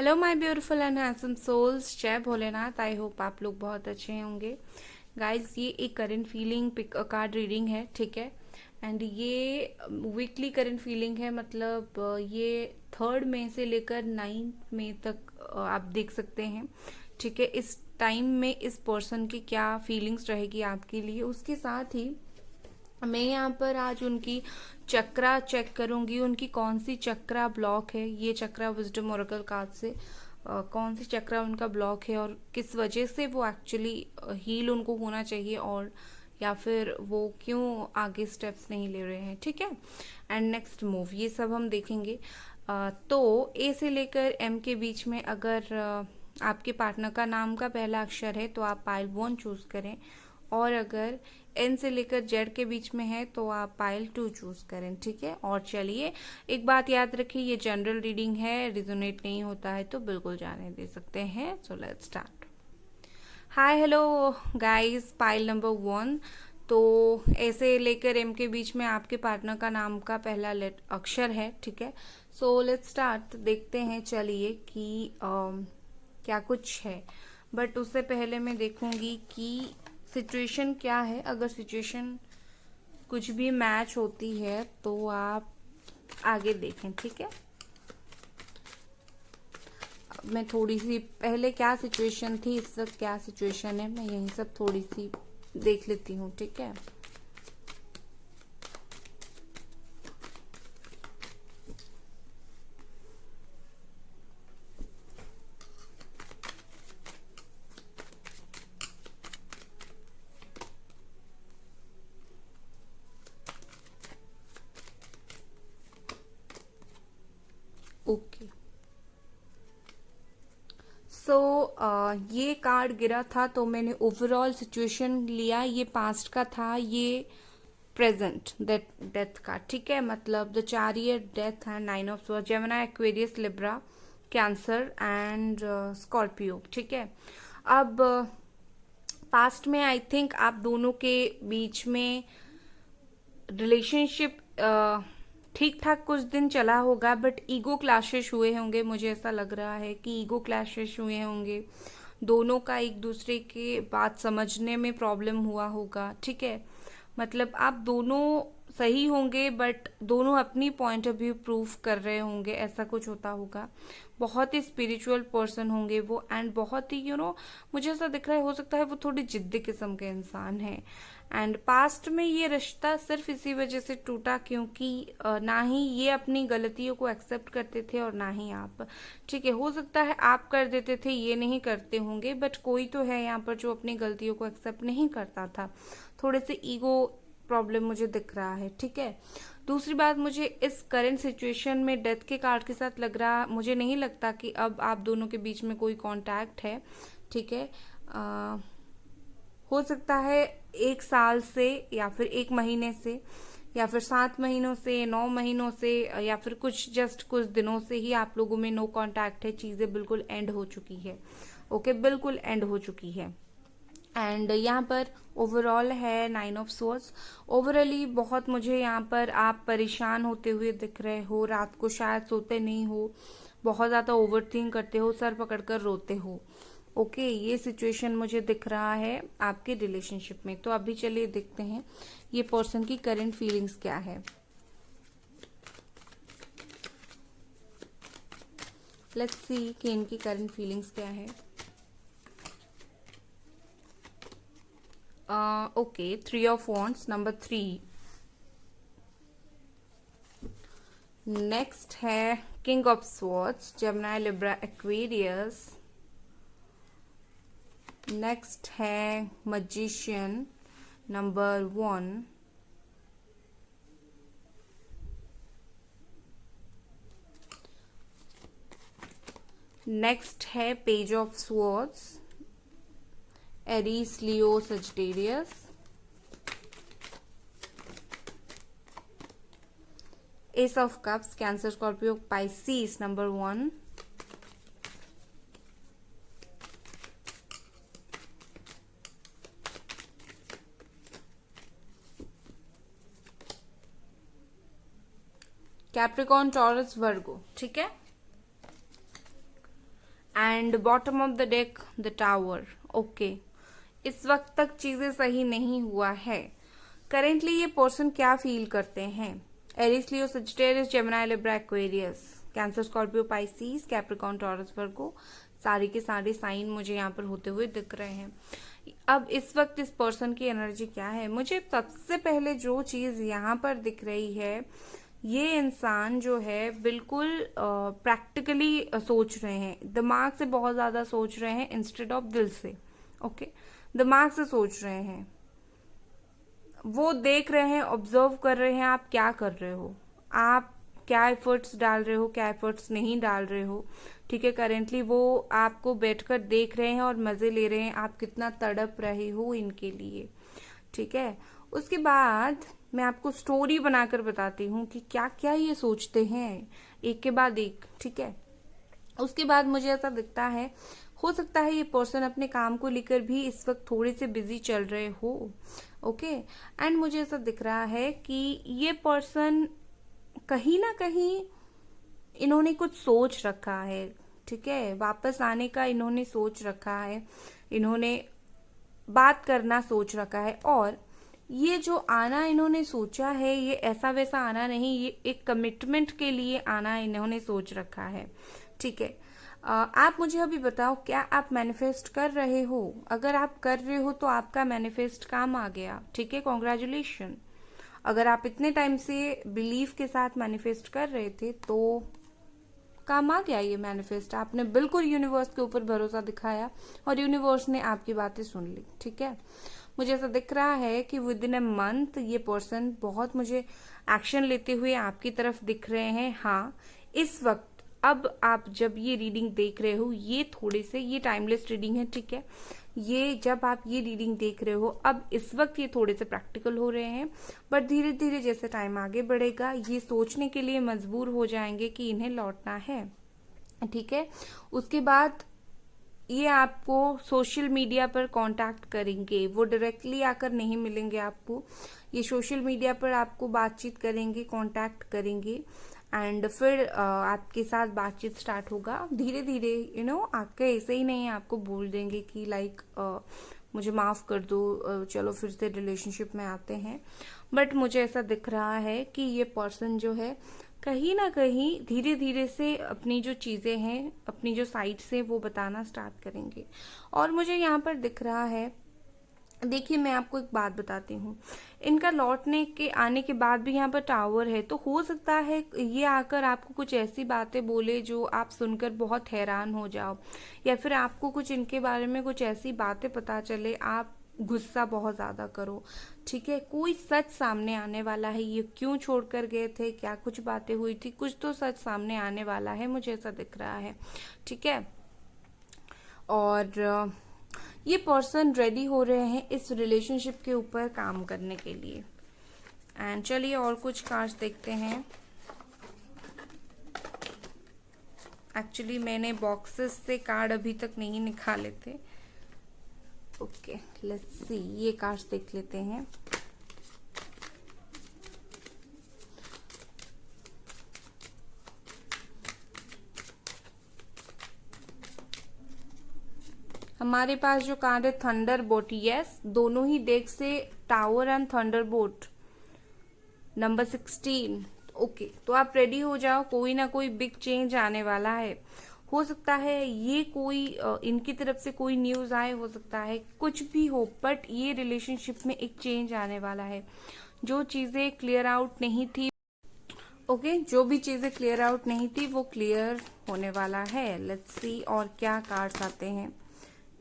Hello my beautiful and handsome souls, जय Bholenath. I hope आप लोग बहुत अच्छे होंगे। गाइस, ये एक current feeling pick card reading है, ठीक है। एंड ये वीकली करंट फीलिंग है, मतलब ये 3 मई से लेकर 9 मई तक आप देख सकते हैं, ठीक है। इस टाइम में इस पर्सन की क्या फीलिंग्स रहेगी आपके लिए, उसके साथ ही मैं यहाँ पर आज उनकी चक्रा चेक करूंगी। उनकी कौन सी चक्रा ब्लॉक है, ये चक्रा विजडम ओरेकल कार्ड से कौन सी चक्रा उनका ब्लॉक है और किस वजह से वो एक्चुअली हील उनको होना चाहिए, और या फिर वो क्यों आगे स्टेप्स नहीं ले रहे हैं, ठीक है। एंड नेक्स्ट मूव, ये सब हम देखेंगे। तो ए से लेकर एम के बीच में अगर आपके पार्टनर का नाम का पहला अक्षर है तो आप पाइल 1 चूज करें, और अगर एन से लेकर जेड के बीच में है तो आप पाइल 2 चूज करें, ठीक है। और चलिए, एक बात याद रखिए, ये जनरल रीडिंग है, रिजोनेट नहीं होता है तो बिल्कुल जाने दे सकते हैं। So let's start. Hi hello guys, pile number 1। तो ऐसे लेकर एम के बीच में आपके पार्टनर का नाम का पहला अक्षर है, ठीक है। सो लेट्स स्टार्ट, देखते हैं चलिए कि क्या कुछ है। बट उससे पहले मैं देखूंगी कि सिचुएशन क्या है। अगर सिचुएशन कुछ भी मैच होती है तो आप आगे देखें, ठीक है। मैं थोड़ी सी पहले क्या सिचुएशन थी, इस वक्त क्या सिचुएशन है, मैं यही सब थोड़ी सी देख लेती हूँ, ठीक है। ओके, सो ये कार्ड गिरा था तो मैंने ओवरऑल सिचुएशन लिया। ये पास्ट का था, ये प्रेजेंट डेथ का, ठीक है। मतलब the chariot, death and 9 of swords, Gemini, Aquarius, Libra, cancer and Scorpio, ठीक है। अब पास्ट में आई थिंक आप दोनों के बीच में रिलेशनशिप ठीक ठाक कुछ दिन चला होगा, बट ईगो क्लैशेस हुए होंगे। मुझे ऐसा लग रहा है कि ईगो क्लैशेस हुए होंगे, दोनों का एक दूसरे के बात समझने में प्रॉब्लम हुआ होगा, ठीक है। मतलब आप दोनों सही होंगे बट दोनों अपनी पॉइंट ऑफ व्यू प्रूव कर रहे होंगे, ऐसा कुछ होता होगा। बहुत ही स्पिरिचुअल पर्सन होंगे वो, एंड बहुत ही मुझे ऐसा दिख रहा है, हो सकता है वो थोड़ी जिद्दी किस्म के इंसान है। एंड पास्ट में ये रिश्ता सिर्फ इसी वजह से टूटा क्योंकि ना ही ये अपनी गलतियों को एक्सेप्ट करते थे और ना ही आप, ठीक है। हो सकता है आप कर देते थे, ये नहीं करते होंगे, बट कोई तो है यहाँ पर जो अपनी गलतियों को एक्सेप्ट नहीं करता था। थोड़े से ईगो प्रॉब्लम मुझे दिख रहा है, ठीक है। दूसरी बात, मुझे इस करंट सिचुएशन में डेथ के कार्ड के साथ लग रहा, मुझे नहीं लगता कि अब आप दोनों के बीच में कोई कांटेक्ट है, ठीक है। हो सकता है 1 साल से या फिर 1 महीने से या फिर 7 महीनों से, 9 महीनों से, या फिर कुछ दिनों से ही आप लोगों में नो कांटेक्ट है। चीजें बिल्कुल एंड हो चुकी है, ओके, बिल्कुल एंड हो चुकी है। एंड यहाँ पर ओवरऑल है 9 ऑफ स्वॉर्ड्स। ओवरऑली बहुत मुझे यहाँ पर आप परेशान होते हुए दिख रहे हो, रात को शायद सोते नहीं हो, बहुत ज्यादा ओवरथिंक करते हो, सर पकड़कर रोते हो, ओके। ये सिचुएशन मुझे दिख रहा है आपके रिलेशनशिप में। तो अभी चलिए देखते हैं ये पर्सन की करंट फीलिंग्स क्या है। लेट्स सी कि इनकी करंट फीलिंग्स क्या है। Okay, 3 of wands, number 3। Next है king of swords, Gemini, Libra, Aquarius. Next है मैजिशियन, नंबर 1। नेक्स्ट है page of swords, Aries, Leo, Sagittarius. Ace of cups, Cancer, Scorpio, Pisces, number 1। Capricorn, Taurus, Virgo, ठीक है। And bottom of the deck the tower. Okay, इस वक्त तक चीजें सही नहीं हुआ है। करेंटली ये पर्सन क्या फील करते हैं? Aries, Leo, Sagittarius, Gemini, Libra, Aquarius, Cancer, Scorpio, Pisces, Capricorn, Taurus, Virgo, सारी के सारे साइन मुझे यहाँ पर होते हुए दिख रहे हैं। अब इस वक्त इस पर्सन की एनर्जी क्या है? मुझे सबसे पहले जो चीज यहाँ पर दिख रही है, ये इंसान जो है बिल्कुल प्रैक्टिकली सोच रहे हैं, दिमाग से बहुत ज्यादा सोच रहे हैं इंस्टेड ऑफ दिल से। ओके, दिमाग से सोच रहे हैं, वो देख रहे हैं, ऑब्जर्व कर रहे हैं आप क्या कर रहे हो, आप क्या एफर्ट्स डाल रहे हो, क्या एफर्ट्स नहीं डाल रहे हो। ठीक है, करेंटली वो आपको बैठकर देख रहे हैं और मजे ले रहे हैं, आप कितना तड़प रहे हो इनके लिए। ठीक है, उसके बाद मैं आपको स्टोरी बनाकर बताती हूँ कि क्या क्या ये सोचते हैं, एक के बाद एक। ठीक है, उसके बाद मुझे ऐसा दिखता है, हो सकता है ये पर्सन अपने काम को लेकर भी इस वक्त थोड़े से बिजी चल रहे हो। ओके, एंड मुझे ऐसा दिख रहा है कि ये पर्सन कहीं ना कहीं इन्होंने कुछ सोच रखा है। ठीक है, वापस आने का इन्होंने सोच रखा है, इन्होंने बात करना सोच रखा है। और ये जो आना इन्होंने सोचा है, ये ऐसा वैसा आना नहीं, ये एक कमिटमेंट के लिए आना इन्होंने सोच रखा है। ठीक है, आप मुझे अभी बताओ, क्या आप मैनिफेस्ट कर रहे हो? अगर आप कर रहे हो तो आपका मैनिफेस्ट काम आ गया। ठीक है, कॉन्ग्रेचुलेशन। अगर आप इतने टाइम से बिलीफ के साथ मैनिफेस्ट कर रहे थे तो काम आ गया ये मैनिफेस्ट। आपने बिल्कुल यूनिवर्स के ऊपर भरोसा दिखाया और यूनिवर्स ने आपकी बातें सुन ली। ठीक है, मुझे ऐसा दिख रहा है कि विद इन ए मंथ ये पर्सन बहुत मुझे एक्शन लेते हुए आपकी तरफ दिख रहे हैं। हाँ, इस वक्त अब आप जब ये रीडिंग देख रहे हो, ये थोड़े से, ये टाइमलेस रीडिंग है। ठीक है, ये जब आप ये रीडिंग देख रहे हो, अब इस वक्त ये थोड़े से प्रैक्टिकल हो रहे हैं, बट धीरे धीरे जैसे टाइम आगे बढ़ेगा ये सोचने के लिए मजबूर हो जाएंगे कि इन्हें लौटना है। ठीक है, उसके बाद ये आपको सोशल मीडिया पर कांटेक्ट करेंगे, वो डायरेक्टली आकर नहीं मिलेंगे आपको, ये सोशल मीडिया पर आपको बातचीत करेंगे, कांटेक्ट करेंगे, एंड फिर आपके साथ बातचीत स्टार्ट होगा धीरे धीरे। आके ऐसे ही नहीं आपको बोल देंगे कि लाइक मुझे माफ कर दो, चलो फिर से रिलेशनशिप में आते हैं। बट मुझे ऐसा दिख रहा है कि ये पर्सन जो है कहीं ना कहीं धीरे धीरे से अपनी जो चीजें हैं, अपनी जो साइड्स हैं, वो बताना स्टार्ट करेंगे। और मुझे यहाँ पर दिख रहा है, देखिए मैं आपको एक बात बताती हूँ, इनका लौटने के आने के बाद भी यहाँ पर टावर है, तो हो सकता है ये आकर आपको कुछ ऐसी बातें बोले जो आप सुनकर बहुत हैरान हो जाओ, या फिर आपको कुछ इनके बारे में कुछ ऐसी बातें पता चले, आप गुस्सा बहुत ज्यादा करो। ठीक है, कोई सच सामने आने वाला है, ये क्यों छोड़कर गए थे, क्या कुछ बातें हुई थी, कुछ तो सच सामने आने वाला है, मुझे ऐसा दिख रहा है। ठीक है, और ये पर्सन रेडी हो रहे हैं इस रिलेशनशिप के ऊपर काम करने के लिए। एंड चलिए और कुछ कार्ड्स देखते हैं। एक्चुअली मैंने बॉक्सेस से कार्ड अभी तक नहीं निकाले थे। ओके, लेट्स सी, ये कार्ड्स देख लेते हैं। हमारे पास जो कार्ड है थंडर बोट, यस, दोनों ही डेक से tower and thunder boat number 16। Okay, तो आप रेडी हो जाओ, कोई ना कोई बिग चेंज आने वाला है। हो सकता है ये कोई इनकी तरफ से कोई न्यूज आए, हो सकता है कुछ भी हो, बट ये रिलेशनशिप में एक चेंज आने वाला है। जो चीजें क्लियर आउट नहीं थी, ओके, जो भी चीजें क्लियर आउट नहीं थी वो क्लियर होने वाला है। लेट्स सी और क्या कार्ड्स आते हैं।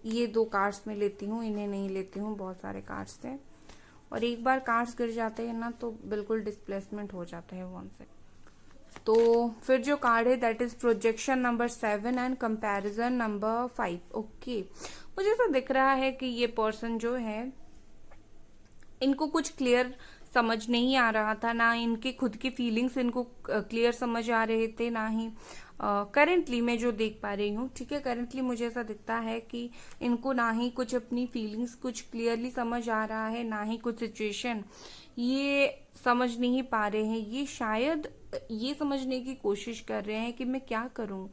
ये 2 कार्ड्स में लेती हूँ, इन्हें नहीं लेती हूँ, बहुत सारे कार्ड्स थे, और एक बार कार्ड्स गिर जाते हैं ना तो बिल्कुल डिस्प्लेसमेंट हो जाता है वन से। तो फिर जो कार्ड है that is projection number 7 and comparison number 5। Okay, मुझे तो दिख रहा है कि ये पर्सन जो है, इनको कुछ क्लियर समझ नहीं आ रहा था, ना इनके खुद की फीलिंग्स इनको क्लियर समझ आ रहे थे, ना ही करेंटली मैं जो देख पा रही हूँ। ठीक है, करेंटली मुझे ऐसा दिखता है कि इनको ना ही कुछ अपनी फीलिंग्स कुछ क्लियरली समझ आ रहा है, ना ही कुछ सिचुएशन ये समझ नहीं पा रहे हैं। ये शायद ये समझने की कोशिश कर रहे हैं कि मैं क्या करूं,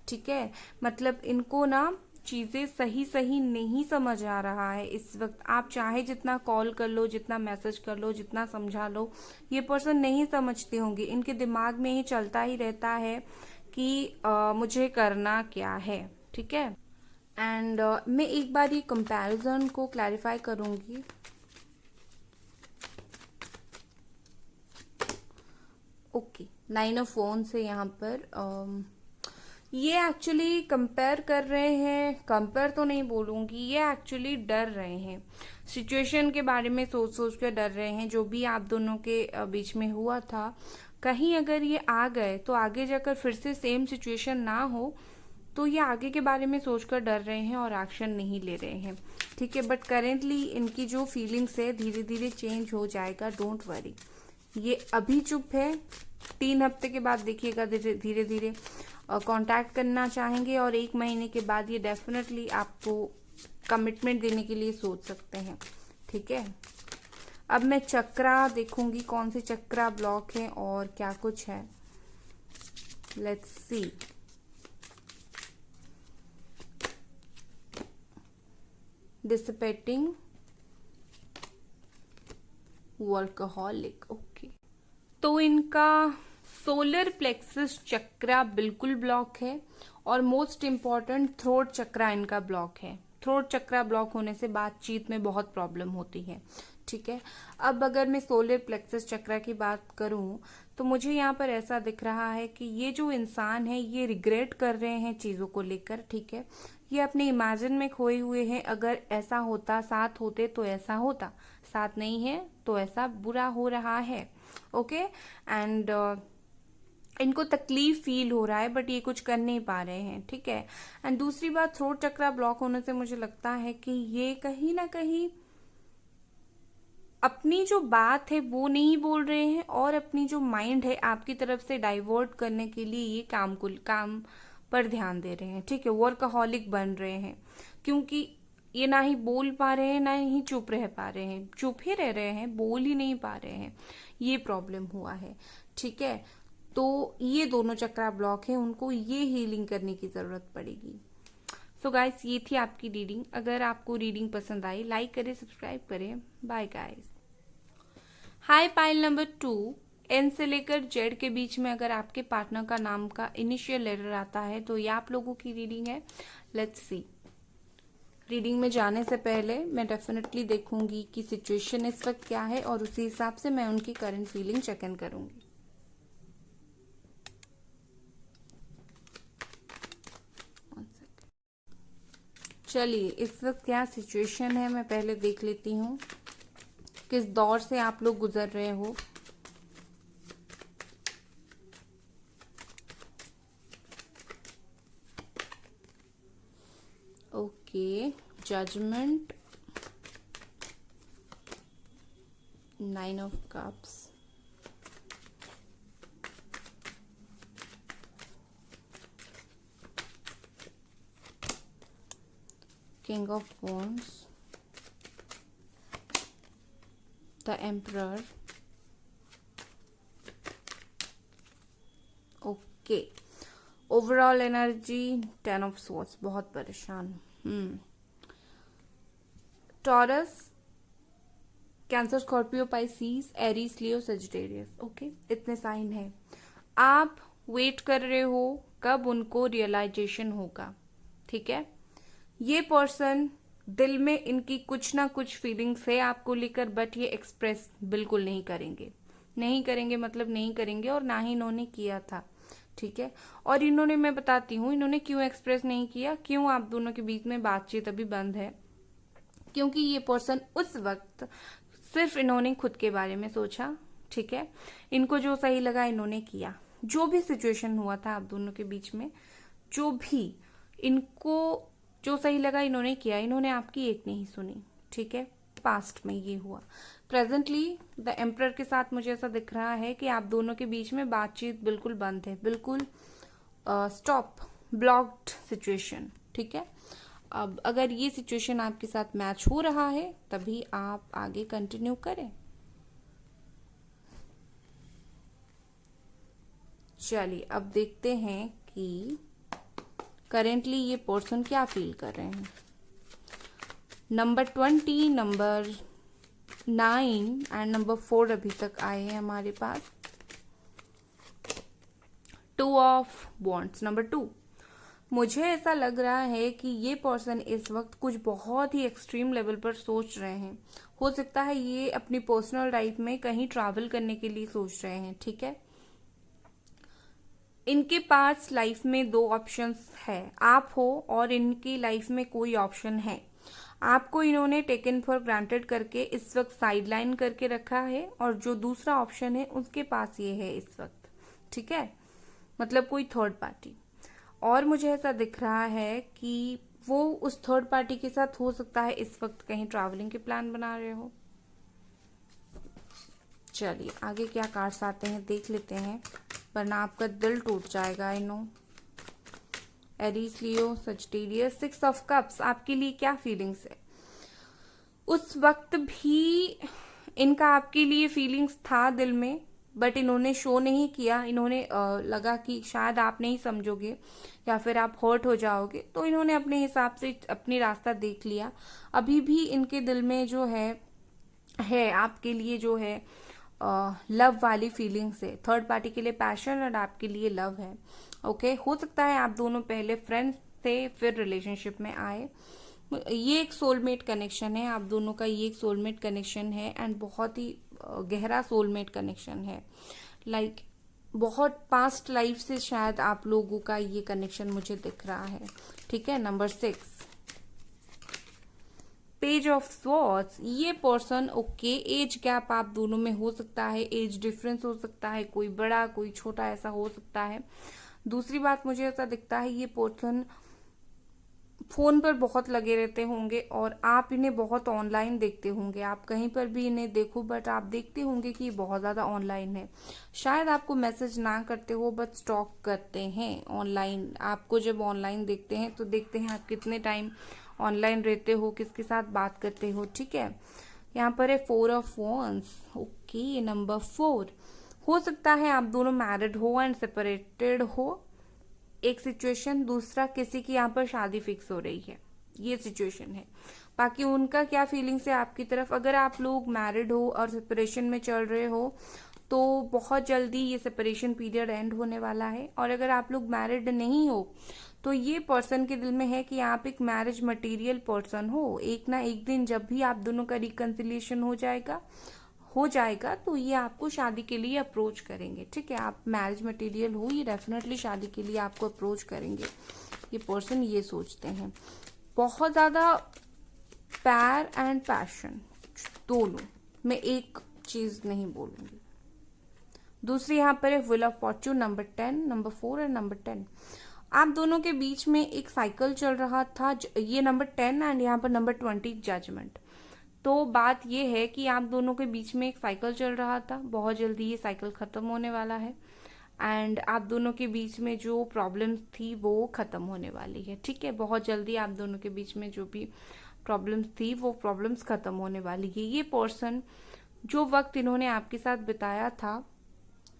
ठीक है। मतलब इनको ना चीजें सही सही नहीं समझ आ रहा है इस वक्त। आप चाहे जितना कॉल कर लो, जितना मैसेज कर लो, जितना समझा लो, ये पर्सन नहीं समझते होंगे। इनके दिमाग में ही चलता ही रहता है कि मुझे करना क्या है, ठीक है। एंड मैं एक बार ये कंपैरिजन को क्लैरिफाई करूंगी। ओके, 9 ऑफ फोन से यहाँ पर ये एक्चुअली कंपेयर कर रहे हैं, कंपेयर तो नहीं बोलूंगी, ये एक्चुअली डर रहे हैं, सिचुएशन के बारे में सोच सोच कर डर रहे हैं। जो भी आप दोनों के बीच में हुआ था, कहीं अगर ये आ गए तो आगे जाकर फिर से सेम सिचुएशन ना हो, तो ये आगे के बारे में सोचकर डर रहे हैं और एक्शन नहीं ले रहे हैं, ठीक है। बट करेंटली इनकी जो फीलिंग्स है धीरे धीरे चेंज हो जाएगा, डोंट वरी। ये अभी चुप है, 3 हफ्ते के बाद देखिएगा धीरे धीरे कांटेक्ट करना चाहेंगे, और 1 महीने के बाद ये डेफिनेटली आपको कमिटमेंट देने के लिए सोच सकते हैं, ठीक है। अब मैं चक्रा देखूंगी, कौन से चक्रा ब्लॉक है और क्या कुछ है। Let's see. Dissipating, workaholic, okay. तो इनका सोलर प्लेक्सस चक्रा बिल्कुल ब्लॉक है, और मोस्ट इम्पॉर्टेंट थ्रोट चक्रा इनका ब्लॉक है। थ्रोट चक्रा ब्लॉक होने से बातचीत में बहुत प्रॉब्लम होती है, ठीक है। अब अगर मैं सोलर प्लेक्सस चक्रा की बात करूं, तो मुझे यहाँ पर ऐसा दिख रहा है कि ये जो इंसान है ये रिग्रेट कर रहे हैं चीजों को लेकर, ठीक है। ये अपने इमेजिन में खोए हुए हैं, अगर ऐसा होता, साथ होते तो ऐसा होता, साथ नहीं है तो ऐसा बुरा हो रहा है, ओके। एंड इनको तकलीफ फील हो रहा है, बट ये कुछ कर नहीं पा रहे हैं, ठीक है। एंड दूसरी बात, थ्रोट चक्रा ब्लॉक होने से मुझे लगता है कि ये कहीं ना कहीं अपनी जो बात है वो नहीं बोल रहे हैं, और अपनी जो माइंड है आपकी तरफ से डाइवर्ट करने के लिए ये काम पर ध्यान दे रहे हैं, ठीक है। वर्कहॉलिक बन रहे हैं, क्योंकि ये ना ही बोल पा रहे हैं, ना ही चुप रह पा रहे हैं, चुप ही रह रहे हैं, बोल ही नहीं पा रहे हैं, ये प्रॉब्लम हुआ है, ठीक है। तो ये दोनों चक्रा ब्लॉक है, उनको ये हीलिंग करने की जरूरत पड़ेगी। सो गाइस, ये थी आपकी रीडिंग। अगर आपको रीडिंग पसंद आई, लाइक करें, सब्सक्राइब करें। Bye guys. Hi pile number 2, N से लेकर जेड के बीच में अगर आपके पार्टनर का नाम का इनिशियल लेटर आता है तो ये आप लोगों की रीडिंग है। Let's see. रीडिंग में जाने से पहले मैं डेफिनेटली देखूंगी कि सिचुएशन इस वक्त क्या है, और उसी हिसाब से मैं उनकी करंट फीलिंग चेक इन करूंगी। चलिए, इस वक्त क्या सिचुएशन है मैं पहले देख लेती हूँ, किस दौर से आप लोग गुजर रहे हो। Okay, judgement, 9 of cups, king of wands, the emperor, okay. Overall energy 10 of swords, बहुत परेशान। Taurus, Cancer, Scorpio, Pisces, Aries, Leo, Sagittarius, okay. इतने साइन है। आप वेट कर रहे हो कब उनको रियलाइजेशन होगा, ठीक है। ये पर्सन दिल में इनकी कुछ ना कुछ फीलिंग्स है आपको लेकर, बट ये एक्सप्रेस बिल्कुल नहीं करेंगे। नहीं करेंगे मतलब नहीं करेंगे, और ना ही इन्होंने किया था, ठीक है। और इन्होंने, मैं बताती हूँ इन्होंने क्यों एक्सप्रेस नहीं किया, क्यों आप दोनों के बीच में बातचीत अभी बंद है। क्योंकि ये पर्सन उस वक्त सिर्फ इन्होंने खुद के बारे में सोचा, ठीक है। इनको जो सही लगा इन्होंने किया। जो भी सिचुएशन हुआ था आप दोनों के बीच में, जो भी इनको जो सही लगा इन्होंने किया, इन्होंने आपकी एक नहीं सुनी, ठीक है। पास्ट में ये हुआ। प्रेजेंटली द एम्परर के साथ मुझे ऐसा दिख रहा है कि आप दोनों के बीच में बातचीत बिल्कुल बंद है, बिल्कुल स्टॉप, ब्लॉक्ड सिचुएशन, ठीक है। अब अगर ये सिचुएशन आपके साथ मैच हो रहा है तभी आप आगे कंटिन्यू करें। चलिए अब देखते हैं कि करेंटली ये पर्सन क्या फील कर रहे हैं। नंबर 20, नंबर 9 एंड नंबर 4 अभी तक आए हैं हमारे पास। 2 ऑफ वॉन्ड्स, नंबर 2। मुझे ऐसा लग रहा है कि ये पर्सन इस वक्त कुछ बहुत ही एक्सट्रीम लेवल पर सोच रहे हैं। हो सकता है ये अपनी पर्सनल लाइफ में कहीं ट्रैवल करने के लिए सोच रहे हैं, ठीक है। इनके पास लाइफ में 2 ऑप्शंस है, आप हो और इनकी लाइफ में कोई ऑप्शन है। आपको इन्होंने टेकन फॉर ग्रांटेड करके इस वक्त साइडलाइन करके रखा है, और जो दूसरा ऑप्शन है उसके पास ये है इस वक्त, ठीक है, मतलब कोई थर्ड पार्टी। और मुझे ऐसा दिख रहा है कि वो उस थर्ड पार्टी के साथ हो सकता है इस वक्त कहीं ट्रैवलिंग के प्लान बना रहे हो। चलिए आगे क्या कार्ड्स आते हैं देख लेते हैं, वरना आपका दिल टूट जाएगा। I know. Aries, Leo, Sagittarius, 6 of cups. आपके लिए क्या फीलिंग्स है? उस वक्त भी इनका आपके लिए फीलिंग्स था दिल में, बट इन्होंने शो नहीं किया। इन्होंने लगा कि शायद आप नहीं समझोगे या फिर आप हर्ट हो जाओगे, तो इन्होंने अपने हिसाब से अपनी रास्ता देख लिया। अभी भी इनके दिल में जो है आपके लिए जो है लव वाली फीलिंग्स है। थर्ड पार्टी के लिए पैशन और आपके लिए लव है। ओके, हो सकता है आप दोनों पहले फ्रेंड्स थे फिर रिलेशनशिप में आए। ये एक सोलमेट कनेक्शन है, आप दोनों का ये एक सोलमेट कनेक्शन है, एंड बहुत ही गहरा सोलमेट कनेक्शन है। लाइक बहुत पास्ट लाइफ से शायद आप लोगों का ये कनेक्शन मुझे दिख रहा है, ठीक है। Number 6, page of swords. ये पर्सन ओके, एज गैप आप दोनों में हो सकता है, एज डिफरेंस हो सकता है, कोई बड़ा कोई छोटा ऐसा हो सकता है। दूसरी बात मुझे ऐसा दिखता है ये पर्सन फोन पर बहुत लगे रहते होंगे और आप इन्हें बहुत ऑनलाइन देखते होंगे। आप कहीं पर भी इन्हें देखो बट आप देखते होंगे कि बहुत ज्यादा ऑनलाइन है। शायद आपको मैसेज ना करते हो बट स्टॉक करते हैं ऑनलाइन। आपको जब ऑनलाइन देखते हैं तो देखते हैं आप कितने टाइम ऑनलाइन रहते हो, किसके साथ बात करते हो, ठीक है। यहाँ पर है 4 ऑफ वॉन्ड्स। Okay, number 4। हो सकता है आप दोनों मैरिड हो एंड सेपरेटेड हो, एक सिचुएशन। दूसरा, किसी की यहाँ पर शादी फिक्स हो रही है, ये सिचुएशन है। बाकी उनका क्या फीलिंग्स है आपकी तरफ। अगर आप लोग मैरिड हो और सेपरेशन में चल रहे हो तो बहुत जल्दी ये सेपरेशन पीरियड एंड होने वाला है। और अगर आप लोग मैरिड नहीं हो तो ये पर्सन के दिल में है कि आप एक मैरिज मटेरियल पर्सन हो। एक ना एक दिन जब भी आप दोनों का रिकंसिलिएशन हो जाएगा तो ये आपको शादी के लिए अप्रोच करेंगे, ठीक है। आप मैरिज मटेरियल हो, ये डेफिनेटली शादी के लिए आपको अप्रोच करेंगे। ये पर्सन ये सोचते हैं। बहुत ज्यादा पैर एंड पैशन दोनों, मैं एक चीज नहीं बोलूंगी। दूसरी यहाँ पर है wheel of Fortune, number 10, number 4 और नंबर 10। आप दोनों के बीच में एक साइकिल चल रहा था, ये नंबर 10 एंड यहाँ पर नंबर 20 जजमेंट। तो बात ये है कि आप दोनों के बीच में एक साइकिल चल रहा था, बहुत जल्दी ये साइकिल खत्म होने वाला है, एंड आप दोनों के बीच में जो प्रॉब्लम्स थी वो खत्म होने वाली है, ठीक है। बहुत जल्दी आप दोनों के बीच में जो भी प्रॉब्लम्स थी वो प्रॉब्लम्स खत्म होने वाली है। ये पर्सन जो वक्त इन्होंने आपके साथ बिताया था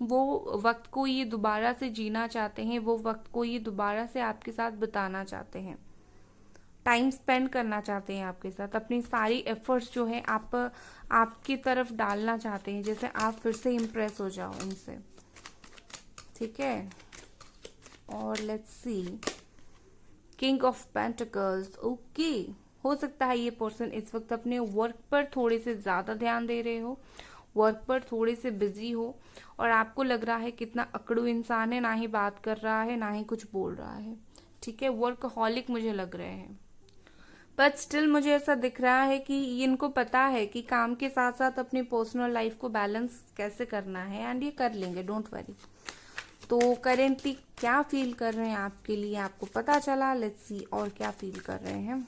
वो वक्त को ये दोबारा से जीना चाहते हैं, वो वक्त को ये दोबारा से आपके साथ बिताना चाहते हैं, टाइम स्पेंड करना चाहते हैं आपके साथ। अपनी सारी एफर्ट्स जो है आपकी तरफ डालना चाहते हैं, जैसे आप फिर से इम्प्रेस हो जाओ इनसे, ठीक है। और let's see, king of pentacles. Okay, हो सकता है ये पर्सन इस वक्त अपने वर्क पर थोड़े से ज्यादा ध्यान दे रहे हो, वर्क पर थोड़े से बिजी हो, और आपको लग रहा है कितना अकड़ू इंसान है, ना ही बात कर रहा है ना ही कुछ बोल रहा है, ठीक है। वर्कहॉलिक मुझे लग रहे हैं, बट स्टिल मुझे ऐसा दिख रहा है कि इनको पता है कि काम के साथ साथ अपनी पर्सनल लाइफ को बैलेंस कैसे करना है, एंड ये कर लेंगे, डोंट वरी। तो करेंटली क्या फील कर रहे हैं आपके लिए आपको पता चला। लेट्स सी और क्या फील कर रहे हैं,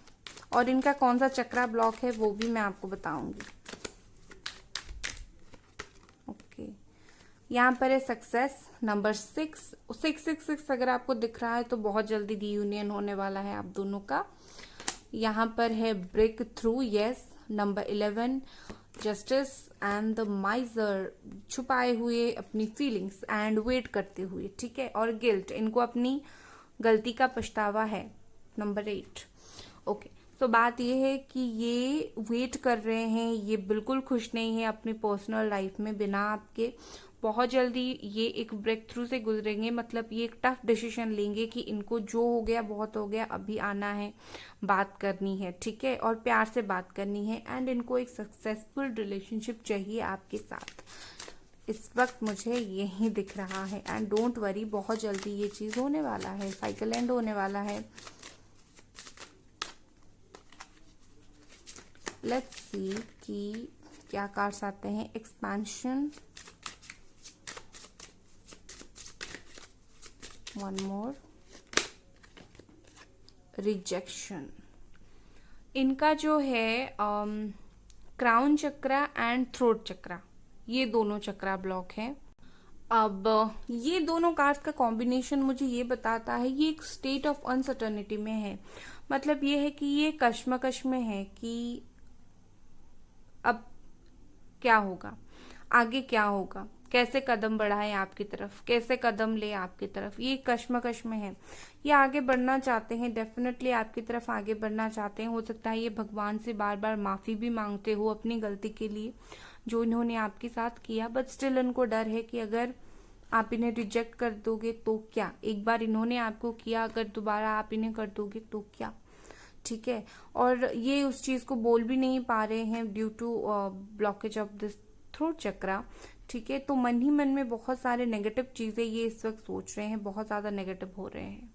और इनका कौन सा चक्रा ब्लॉक है वो भी मैं आपको बताऊंगी। ओके, यहाँ पर है सक्सेस, नंबर 6। 666 अगर आपको दिख रहा है तो बहुत जल्दी रियूनियन होने वाला है आप दोनों का। यहाँ पर है break through, yes, number 11। Justice and the miser, छुपाए हुए अपनी फीलिंग्स एंड वेट करते हुए, ठीक है। और गिल्ट, इनको अपनी गलती का पछतावा है, नंबर 8। ओके, तो बात ये है कि ये वेट कर रहे हैं, ये बिल्कुल खुश नहीं है अपनी पर्सनल लाइफ में बिना आपके। बहुत जल्दी ये एक ब्रेक थ्रू से गुजरेंगे, मतलब ये एक टफ डिसीजन लेंगे कि इनको जो हो गया बहुत हो गया, अभी आना है, बात करनी है, ठीक है, और प्यार से बात करनी है। एंड इनको एक सक्सेसफुल रिलेशनशिप चाहिए आपके साथ, इस वक्त मुझे यही दिख रहा है। एंड डोंट वरी, बहुत जल्दी ये चीज होने वाला है, साइकिल एंड होने वाला है। लेट्स सी कि क्या कार्ड्स आते हैं। Expansion, one more, rejection. इनका जो है क्राउन चक्रा एंड थ्रोट चक्रा, ये दोनों चक्रा ब्लॉक है। अब ये दोनों कार्ड्स का कॉम्बिनेशन मुझे ये बताता है ये एक स्टेट ऑफ अनसर्टेनिटी में है। मतलब ये है कि ये कश्मकश में है कि अब क्या होगा, आगे क्या होगा, कैसे कदम बढ़ाएं आपकी तरफ, कैसे कदम ले आपकी तरफ, ये कश्मकश में है। ये आगे बढ़ना चाहते हैं, डेफिनेटली आपकी तरफ आगे बढ़ना चाहते हैं। हो सकता है ये भगवान से बार बार माफी भी मांगते हो अपनी गलती के लिए जो इन्होंने आपके साथ किया, बट स्टिल इनको डर है कि अगर आप इन्हें रिजेक्ट कर दोगे तो क्या, एक बार इन्होंने आपको किया, अगर दोबारा आप इन्हें कर दोगे तो क्या, ठीक है। और ये उस चीज को बोल भी नहीं पा रहे हैं due to blockage of this throat chakra, ठीक है। तो मन ही मन में बहुत सारे नेगेटिव चीजें ये इस वक्त सोच रहे हैं, बहुत ज्यादा नेगेटिव हो रहे हैं,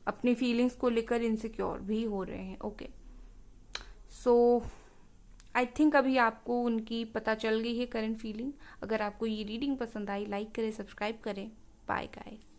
अपनी फीलिंग्स को लेकर इनसिक्योर भी हो रहे हैं। ओके, सो आई थिंक अभी आपको उनकी पता चल गई है करंट फीलिंग। अगर आपको ये रीडिंग पसंद आई, लाइक करें, सब्सक्राइब करें। Bye guys.